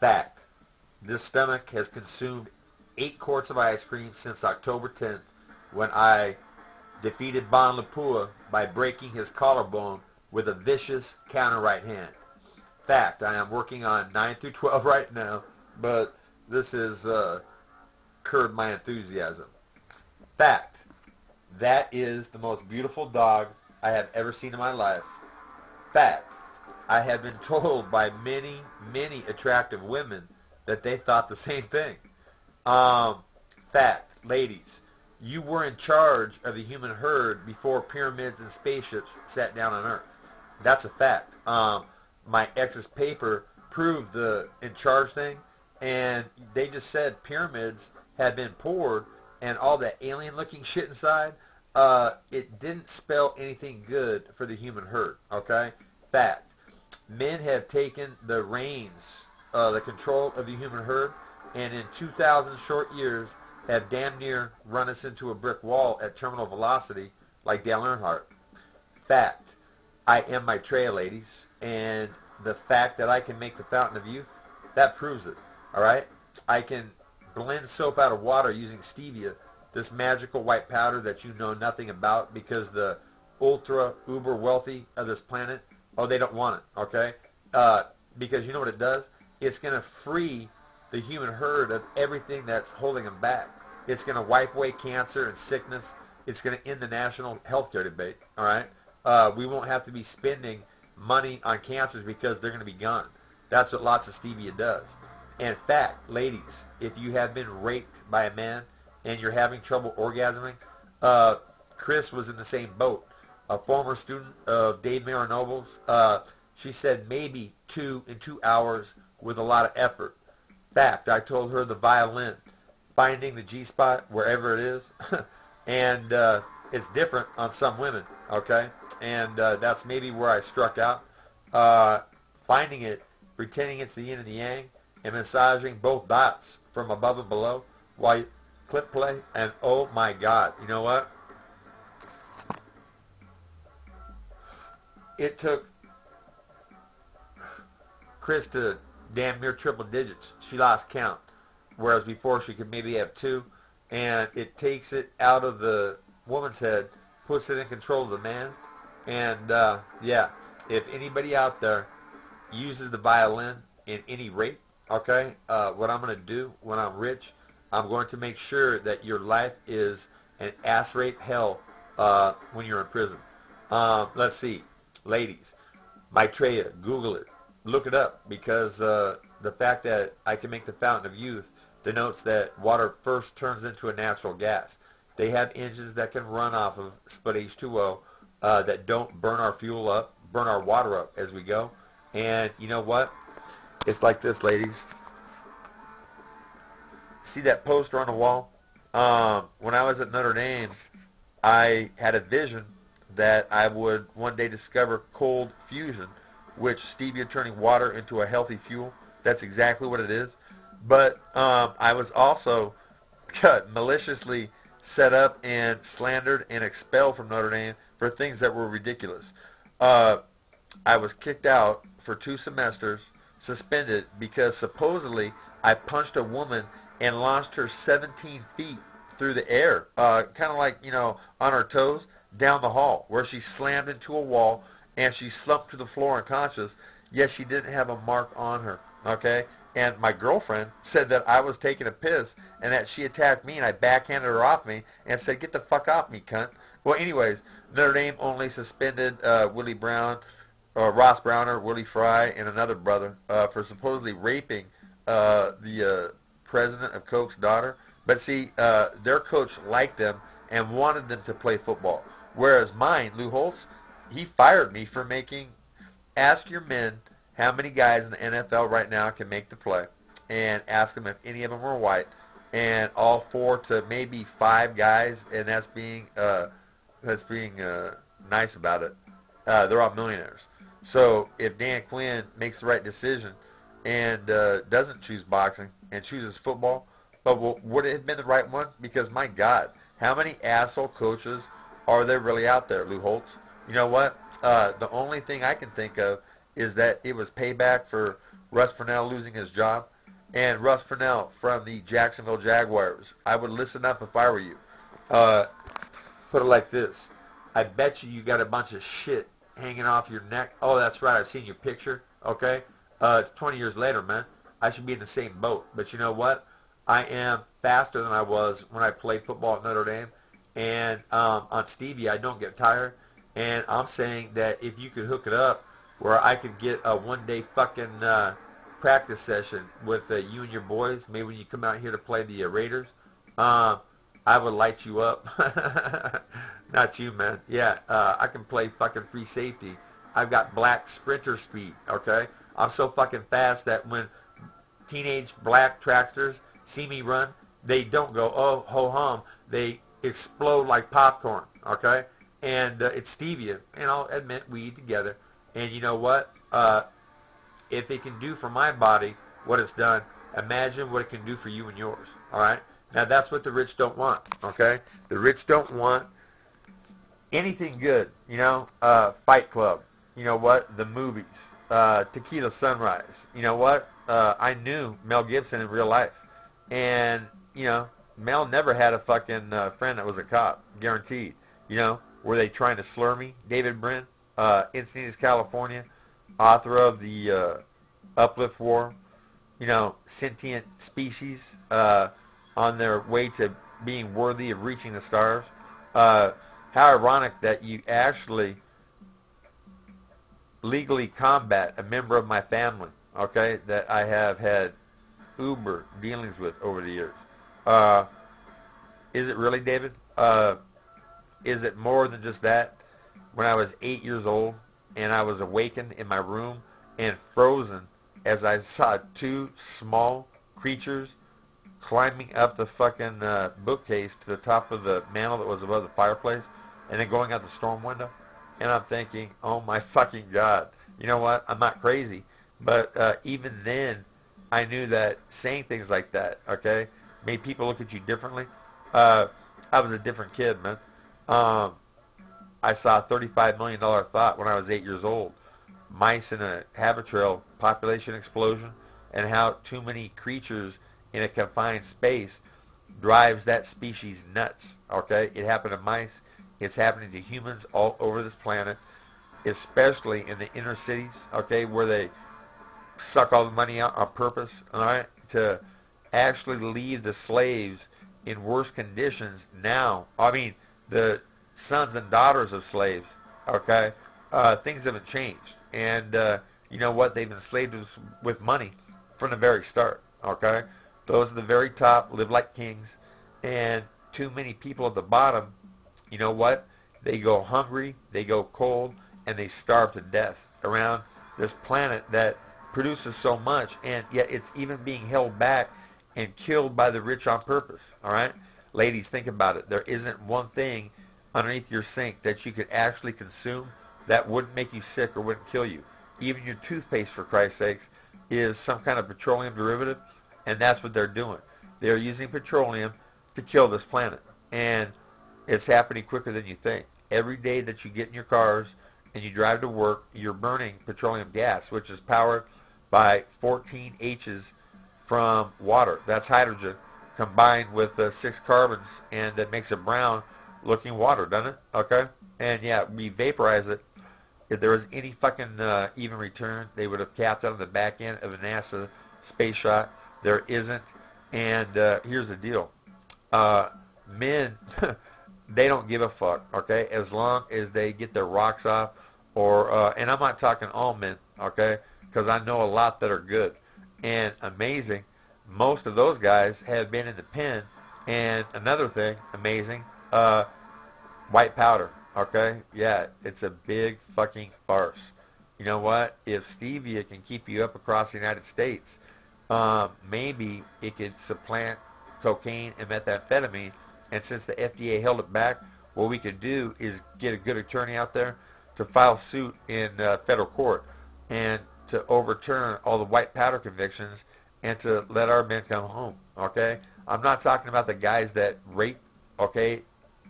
Fact. This stomach has consumed 8 quarts of ice cream since October 10th when I defeated Bon Lapua by breaking his collarbone with a vicious counter right hand. Fact. I am working on 9 through 12 right now, but this has curbed my enthusiasm. Fact. That is the most beautiful dog I have ever seen in my life. Fact. I have been told by many, many attractive women that they thought the same thing. Fact. Ladies, you were in charge of the human herd before pyramids and spaceships sat down on Earth. That's a fact. My ex's paper proved the in charge thing, and they just said pyramids had been poured and all that alien-looking shit inside. It didn't spell anything good for the human herd. Okay, fact. Men have taken the reins, the control of the human herd, and in 2,000 short years have damn near run us into a brick wall at terminal velocity like Dale Earnhardt. Fact. I am Maitreya, ladies, and the fact that I can make the fountain of youth, that proves it. All right? I can blend soap out of water using stevia, this magical white powder that you know nothing about because the ultra uber wealthy of this planet, oh, they don't want it, okay? Because you know what it does? It's going to free the human herd of everything that's holding them back. It's going to wipe away cancer and sickness. It's going to end the national health care debate, all right? We won't have to be spending money on cancers because they're going to be gone. That's what lots of stevia does. In fact, ladies, if you have been raped by a man and you're having trouble orgasming, Chris was in the same boat. A former student of Dave Marinoble's, she said maybe 2 in 2 hours with a lot of effort. Fact, I told her the violin, finding the G-spot wherever it is, and it's different on some women, okay? And that's maybe where I struck out. Finding it, pretending it's the yin and the yang, and massaging both dots from above and below while you clip play, and oh my God, you know what? It took Chris to damn near triple digits. She lost count, whereas before she could maybe have 2, and it takes it out of the woman's head, puts it in control of the man, and yeah, if anybody out there uses the violin in any rape, okay, what I'm going to do when I'm rich, I'm going to make sure that your life is an ass rape hell when you're in prison. Let's see. Ladies, Maitreya, Google it. Look it up because the fact that I can make the fountain of youth denotes that water first turns into a natural gas. They have engines that can run off of split H2O that don't burn our fuel up, burn our water up as we go. And you know what? It's like this, ladies. See that poster on the wall? When I was at Notre Dame, I had a vision that I would one day discover cold fusion, which stevia turning water into a healthy fuel. That's exactly what it is. But I was also maliciously set up and slandered and expelled from Notre Dame for things that were ridiculous. I was kicked out for 2 semesters, suspended, because supposedly I punched a woman and launched her 17 feet through the air, kind of like, you know, on her toes, down the hall, where she slammed into a wall and she slumped to the floor unconscious, yet she didn't have a mark on her, okay? And my girlfriend said that I was taking a piss and that she attacked me and I backhanded her off me and said, get the fuck off me, cunt. Well, anyways, Notre Dame only suspended Willie Brown, Ross Browner, Willie Fry, and another brother for supposedly raping the president of Coke's daughter. But see, their coach liked them and wanted them to play football. Whereas mine, Lou Holtz, he fired me for making, ask your men how many guys in the NFL right now can make the play, and ask them if any of them were white, and all 4 to maybe 5 guys, and that's being nice about it. They're all millionaires. So if Dan Quinn makes the right decision and doesn't choose boxing and chooses football, but would it have been the right one? Because my God, how many asshole coaches are there really out there, Lou Holtz? You know what? The only thing I can think of is that it was payback for Russ Purnell losing his job. and Russ Purnell from the Jacksonville Jaguars. I would listen up if I were you. Uh, Put it like this. I bet you got a bunch of shit hanging off your neck. Oh, that's right. I've seen your picture. Okay? It's 20 years later, man. I should be in the same boat. But you know what? I am faster than I was when I played football at Notre Dame. And on Stevie, I don't get tired. And I'm saying that if you could hook it up where I could get a one-day fucking practice session with you and your boys, maybe when you come out here to play the Raiders, I would light you up. Not you, man. Yeah, I can play fucking free safety. I've got black sprinter speed, okay? I'm so fucking fast that when teenage black tracksters see me run, they don't go, oh, ho-hum. They explode like popcorn, okay? And it's stevia. And I'll admit we eat together. And you know what? If it can do for my body what it's done, imagine what it can do for you and yours, all right? Now, that's what the rich don't want, okay? The rich don't want anything good, you know? Fight Club, you know what? The movies, Tequila Sunrise, you know what? I knew Mel Gibson in real life. And, you know, Mel never had a fucking friend that was a cop, guaranteed. You know, were they trying to slur me? David Brin, Encinitas, California, author of the Uplift War, you know, sentient species on their way to being worthy of reaching the stars. How ironic that you actually legally combat a member of my family, okay, that I have had uber dealings with over the years. Is it really, David? Is it more than just that? When I was 8 years old and I was awakened in my room and frozen as I saw two small creatures climbing up the fucking bookcase to the top of the mantel that was above the fireplace and then going out the storm window. And I'm thinking, oh my fucking God. You know what? I'm not crazy. But even then, I knew that saying things like that, okay, made people look at you differently. I was a different kid, man. I saw a $35 million thought when I was 8 years old. Mice in a habitrail population explosion and how too many creatures in a confined space drives that species nuts, okay? It happened to mice. It's happening to humans all over this planet, especially in the inner cities, okay, where they suck all the money out on purpose, all right, to actually leave the slaves in worse conditions now. I mean, the sons and daughters of slaves, okay, things haven't changed. And you know what? They've enslaved us with money from the very start, okay? Those at the very top live like kings, and too many people at the bottom, you know what? They go hungry, they go cold, and they starve to death around this planet that produces so much, and yet it's even being held back and killed by the rich on purpose, all right? Ladies, think about it. There isn't one thing underneath your sink that you could actually consume that wouldn't make you sick or wouldn't kill you. Even your toothpaste, for Christ's sakes, is some kind of petroleum derivative, and that's what they're doing. They're using petroleum to kill this planet, and it's happening quicker than you think. Every day that you get in your cars and you drive to work, you're burning petroleum gas, which is powered by 14 H's from water. That's hydrogen combined with 6 carbons, and it makes a brown looking water, doesn't it? Okay? And yeah, we vaporize it. If there was any fucking even return, they would have capped it on the back end of a NASA space shot. There isn't. And here's the deal. Men, they don't give a fuck, okay? As long as they get their rocks off, or, and I'm not talking all men, okay? Because I know a lot that are good and amazing. Most of those guys have been in the pen. And another thing, amazing, white powder, okay? Yeah, it's a big fucking farce. You know what? If stevia can keep you up across the United States, maybe it could supplant cocaine and methamphetamine. And since the FDA held it back, what we could do is get a good attorney out there to file suit in federal court and to overturn all the white powder convictions and to let our men come home, okay? I'm not talking about the guys that rape, okay,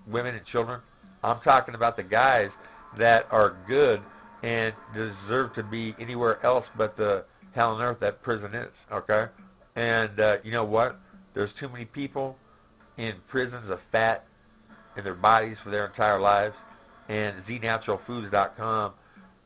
women and children. I'm talking about the guys that are good and deserve to be anywhere else but the hell on earth that prison is, okay? And you know what? There's too many people in prisons of fat in their bodies for their entire lives. And znaturalfoods.com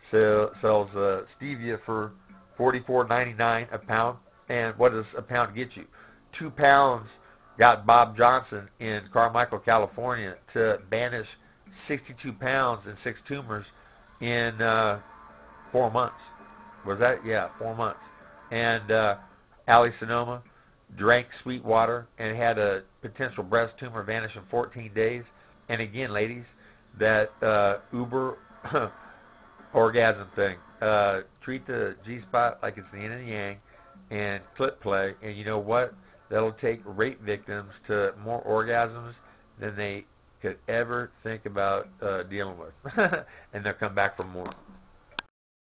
sells stevia for $44.99 a pound. And what does a pound get you? 2 pounds got Bob Johnson in Carmichael, California to banish 62 pounds and 6 tumors in 4 months. Was that? Yeah, 4 months. And Ali Sonoma drank sweet water and had a potential breast tumor vanish in 14 days. And again, ladies, that Uber orgasm thing. Treat the G-spot like it's the yin and yang and clip play. And you know what? That'll take rape victims to more orgasms than they could ever think about dealing with. And they'll come back for more.